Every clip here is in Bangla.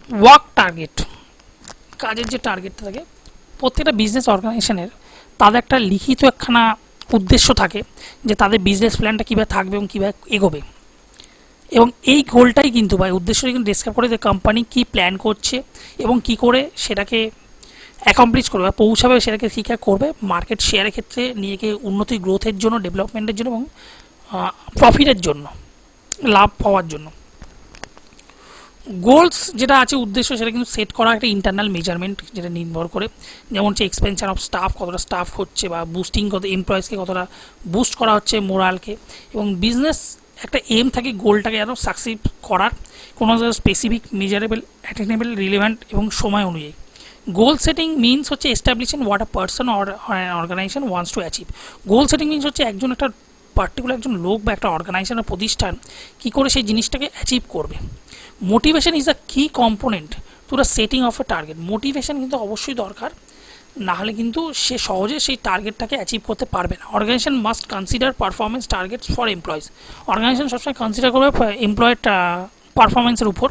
ওয়ার্ক টার্গেট, কাজের যে টার্গেটটা থাকে প্রত্যেকটা বিজনেস অর্গানাইজেশনের, তাদের একটা লিখিত একখানা উদ্দেশ্য থাকে যে তাদের বিজনেস প্ল্যানটা কীভাবে থাকবে এবং কীভাবে এগোবে। এবং এই গোলটাই কিন্তু বা উদ্দেশ্যটা কিন্তু ডেসক্রাইব করে যে কোম্পানি কী প্ল্যান করছে এবং কী করে সেটাকে অ্যাকমপ্লিশ করবে বা পৌঁছাবে, সেটাকে কী কী করবে মার্কেট শেয়ারের ক্ষেত্রে নিজেকে উন্নতি গ্রোথের জন্য, ডেভেলপমেন্টের জন্য এবং প্রফিটের জন্য, লাভ পাওয়ার জন্য। গোলস যেটা আছে উদ্দেশ্য, সেটা কিন্তু সেট করা একটা ইন্টারনাল মেজারমেন্ট যেটা নির্ভর করে, যেমন হচ্ছে এক্সপেনশন অফ স্টাফ, কতটা স্টাফ হচ্ছে বা বুস্টিং কত এমপ্লয়িজকে কতটা বুস্ট করা হচ্ছে মোরালকে, এবং বিজনেস একটা এম থাকে গোলটাকে আরও সাকসিড করার, কোনো স্পেসিফিক মেজারেবল, অ্যাটেনেবল, রিলেভেন্ট এবং সময় অনুযায়ী। গোল সেটিং মিনস হচ্ছে establishing what a person or organisation wants to achieve. Goal setting means হচ্ছে একজন একটা পার্টিকুলার একজন লোক বা একটা অর্গানাইজেশন বা প্রতিষ্ঠান কী করে সেই জিনিসটাকে অ্যাচিভ করবে। মোটিভেশন ইজ আ কি component to the setting of a target. Motivation কিন্তু অবশ্যই দরকার, না হলে কিন্তু সে সহজে সেই টার্গেটটাকে অ্যাচিভ করতে পারবে না। Organisation must consider performance targets for employees. Organisation সবসময় কনসিডার করবে এমপ্লয়ের পারফরমেন্সের উপর,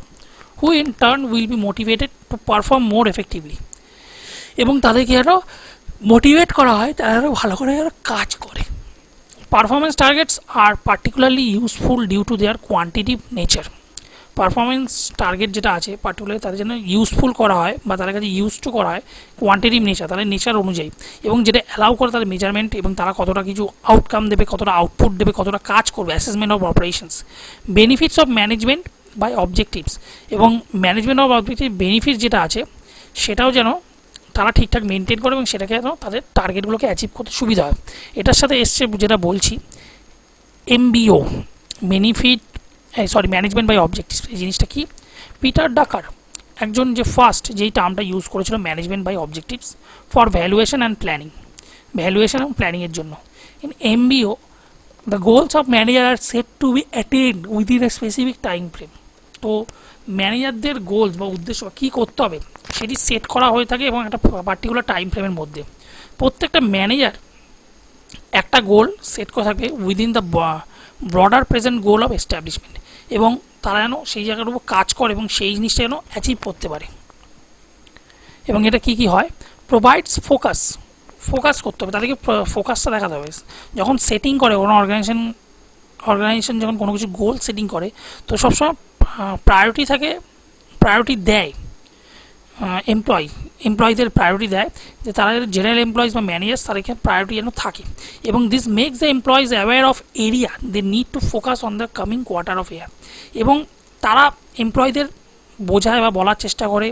who in turn will be motivated to perform more effectively. এবং তাদেরকে আরও মোটিভেট করা হয় তারা আরও ভালো করে আরও কাজ করে। Performance targets are particularly useful due to their quantitative nature. Performance target যেটা আছে পার্টিকুলারলি তাদের জন্য ইউজফুল করা হয় বা তাদের কাছে ইউজ টু করা হয় কোয়ান্টিটিভ নেচার, তাদের নেচার অনুযায়ী, এবং যেটা অ্যালাউ করে তাদের মেজারমেন্ট এবং তারা কতটা কিছু আউটকাম দেবে, কতটা আউটপুট দেবে, কতটা কাজ করবে, assessment of operations. Benefits of management by objectives, এবং ম্যানেজমেন্ট অফ অবজেক্টিভ বেনিফিট যেটা আছে সেটাও যেন তারা ঠিকঠাক মেনটেন করে এবং সেটাকে যেন তাদের টার্গেটগুলোকে অ্যাচিভ করতে সুবিধা হয়। এটার সাথে এসছে যেটা বলছি MBO, benefit management by objectives. এই জিনিসটা কি, পিটার ডাকার একজন যে ফার্স্ট যেই টার্মটা ইউজ করেছিল management by objectives for valuation and planning, valuation এবং প্ল্যানিংয়ের জন্য। In MBO the goals of manager are set to be attend within a specific time frame. তো ম্যানেজারদের গোলস বা উদ্দেশ্য কী করতে হবে সেটি সেট করা হয়ে থাকে এবং একটা পার্টিকুলার টাইম ফ্রেমের মধ্যে। প্রত্যেকটা ম্যানেজার একটা গোল সেট করে থাকবে within the broader present goal of establishment, এবং তারা যেন সেই জায়গাটার উপর কাজ করে এবং সেই জিনিসটা যেন অ্যাচিভ করতে পারে। এবং এটা কী কী হয়, প্রোভাইডস ফোকাস, ফোকাস করতে হবে তাদেরকে, ফোকাসটা দেখাতে হবে। যখন সেটিং করে কোনো অর্গানাইজেশন যখন কোনো কিছু গোল সেটিং করে তো সবসময় প্রায়োরিটি থাকে, প্রায়োরিটি দেয় এমপ্লয়ীদের প্রায়োরিটি দেয় যে তারা জেনারেল এমপ্লয়িজ বা ম্যানেজার্স তাদেরকে প্রায়োরিটি যেন থাকে। এবং this makes the employees aware of area they need to focus on the coming quarter of year. এবং তারা এমপ্লয়ীদের বোঝায় বা বলার চেষ্টা করে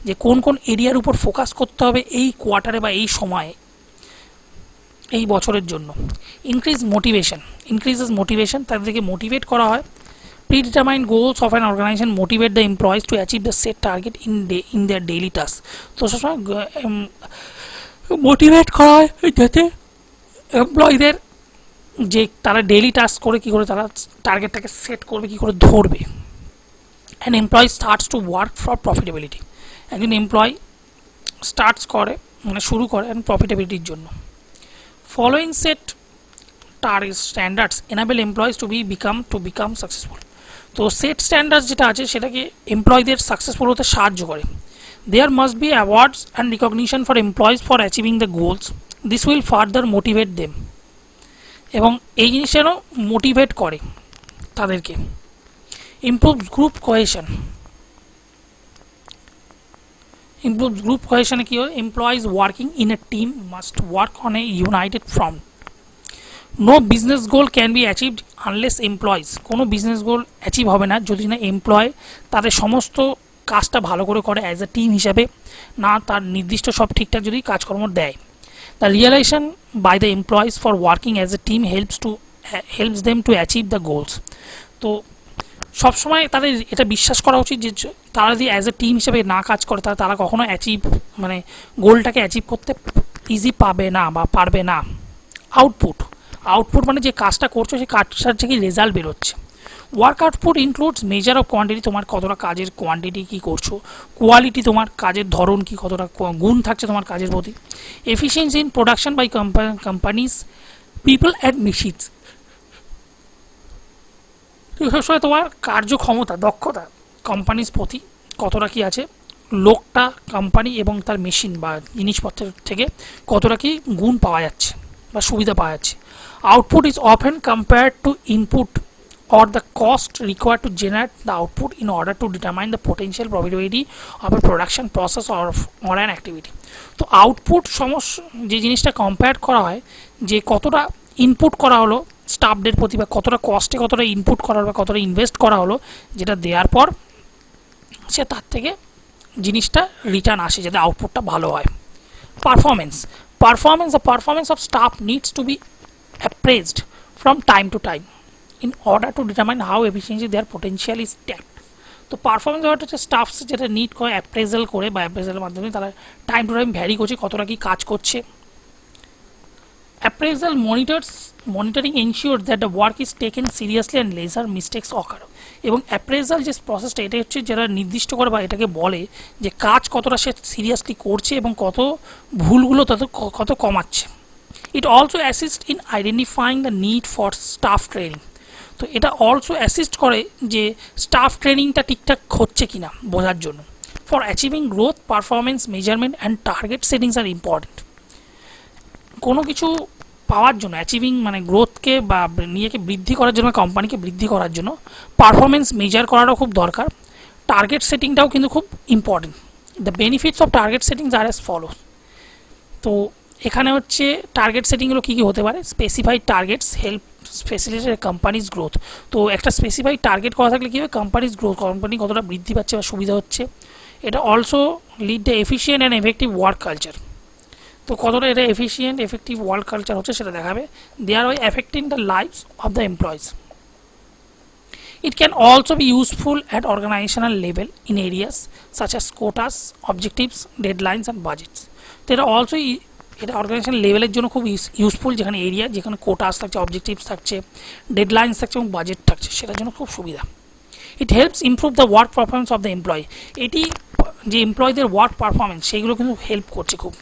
যে কোন কোন এরিয়ার উপর ফোকাস করতে হবে এই কোয়ার্টারে বা এই সময়ে, এই বছরের জন্য। ইনক্রিজেস মোটিভেশন, তাদেরকে মোটিভেট করা হয়। Predetermined goals of an organization motivate the employees to achieve the set target in their daily tasks. তো সবসময় মোটিভেট করা হয় যাতে এমপ্লয়ীদের যে তারা ডেইলি টাস্ক করে কী করে তারা টার্গেটটাকে সেট করবে, কী করে ধরবে। An employee starts to work for profitability, একজন এমপ্লয়ি স্টার্টস করে মানে শুরু করে প্রফিটেবিলিটির জন্য। Following set standards enable employees to become successful. তো সেট স্ট্যান্ডার্ডস যেটা আছে সেটাকে এমপ্লয়ীদের সাকসেসফুল হতে সাহায্য করে। There must be awards and recognition for employees for achieving the goals, this will further motivate them. এবং এই জিনিসটা যেন মোটিভেট করে তাদেরকে। ইমপ্রুভস গ্রুপ কোহেশন, কোহেশনে কী হয়, employees working in a team must work on a united front. No business goal can be achieved unless employees, কোনো বিজনেস গোল অ্যাচিভ হবে না যদি না এমপ্লয় তাদের সমস্ত কাজটা ভালো করে করে অ্যাজ এ টিম হিসাবে, না তার নির্দিষ্ট সব ঠিকঠাক যদি কাজকর্ম দেয়। The realisation by the employees for working as a team helps them to achieve the goals. তো সবসময় তাদের এটা বিশ্বাস করা উচিত যে তারা যদি অ্যাজ এ টিম হিসেবে না কাজ করে তারা কখনো গোলটাকে অ্যাচিভ করতে ইজি পাবে না বা পারবে না। আউটপুট মানে যে কাজটা করছো সেই কাজটার থেকে রেজাল্ট বেরোচ্ছে। Work output includes measure of quantity, তোমার কতটা কাজের কোয়ান্টিটি কী করছো, কোয়ালিটি তোমার কাজের ধরন কী, কতটা গুণ থাকছে তোমার কাজের প্রতি। Efficiency in production by companies people and machines, সবসময় তোমার কার্যক্ষমতা, দক্ষতা কোম্পানিজ প্রতি কতটা কি আছে, লোকটা কোম্পানি এবং তার মেশিন বা জিনিসপত্রের থেকে কতটা কি গুণ পাওয়া যাচ্ছে বা সুবিধা পাওয়া যাচ্ছে। Output is often compared two input or the cost required to generate the output in order to determine the potential profitability of a production process or an activity. তো আউটপুট সমস্যা যে জিনিসটা কম্পেয়ার করা হয়, যে কতটা ইনপুট করা হলো স্টাফদের প্রতি, বা কতটা কস্টে কতটা ইনপুট করা হলো বা কতটা ইনভেস্ট করা হলো, যেটা দেওয়ার পর সে তার থেকে জিনিসটা রিটার্ন আসে, যাতে আউটপুটটা ভালো হয়। The performance of staff needs to be appraised from time to time in order to determine how efficiently their potential is tapped. তো পারফরমেন্স ব্যাপারটা হচ্ছে স্টাফ যেটা নিড করে অ্যাপ্রেজাল করে, বা অ্যাপ্রেজালের মাধ্যমে তারা টাইম টু টাইম ভ্যারি করছে কতটা কি কাজ করছে। Appraisal monitoring ensures that the work is taken seriously and lesser mistakes occur. এবং অ্যাপ্রেজাল যে প্রসেসটা, এটা হচ্ছে যারা নির্দিষ্ট করে বা এটাকে বলে যে কাজ কতটা সে সিরিয়াসলি করছে এবং কত ভুলগুলো কত কমাচ্ছে। It also assists in identifying the need for staff training. তো এটা অলসো অ্যাসিস্ট করে যে স্টাফ ট্রেনিংটা ঠিকঠাক হচ্ছে কিনা বোঝার জন্য। For achieving growth, performance measurement and target settings are important. কোনো কিছু পাওয়ার জন্য, অ্যাচিভিং মানে গ্রোথকে বা নিজেকে বৃদ্ধি করার জন্য, কোম্পানিকে বৃদ্ধি করার জন্য পারফরমেন্স মেজার করাটাও খুব দরকার। টার্গেট সেটিংটাও কিন্তু খুব important. The benefits of target settings are as follow. তো এখানে হচ্ছে টার্গেট সেটিংগুলো কী কী হতে পারে। Specified targets help facilitate companies growth. তো একটা স্পেসিফাইড টার্গেট করা থাকলে কী হবে, কোম্পানিজ গ্রোথ, কোম্পানি কতটা বৃদ্ধি পাচ্ছে বা সুবিধা হচ্ছে। এটা also lead the efficient and effective work culture. তো কতটা এটা এফিসিয়েন্ট এফেক্টিভ ওয়ার্ক কালচার হচ্ছে সেটা দেখাবে। They are why affecting the lives of the employees. It can also be useful at organizational level in areas such as quotas, objectives, deadlines and budgets. তো এটা অলসো এটা অর্গানাইজেশন লেভেলের জন্য খুব ইউজফুল, যেখানে এরিয়া, যেখানে কোটাস থাকছে, অবজেক্টিভস থাকছে, ডেডলাইন্স থাকছে এবং বাজেট থাকছে, সেটার জন্য খুব সুবিধা। It helps improve the work performance of the employee. এটি যে এমপ্লয়ীদের ওয়ার্ক পারফরমেন্স সেগুলো কিন্তু হেল্প করছে খুব।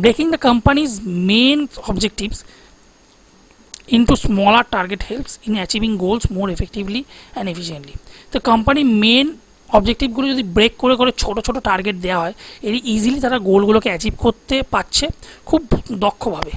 Breaking the companies main objectives into smaller target helps in achieving goals more effectively and efficiently. তো কোম্পানি মেন অবজেক্টিভগুলো যদি ব্রেক করে করে ছোটো ছোটো টার্গেট দেওয়া হয়, এটি ইজিলি তারা গোলগুলোকে অ্যাচিভ করতে পারছে খুব দক্ষভাবে।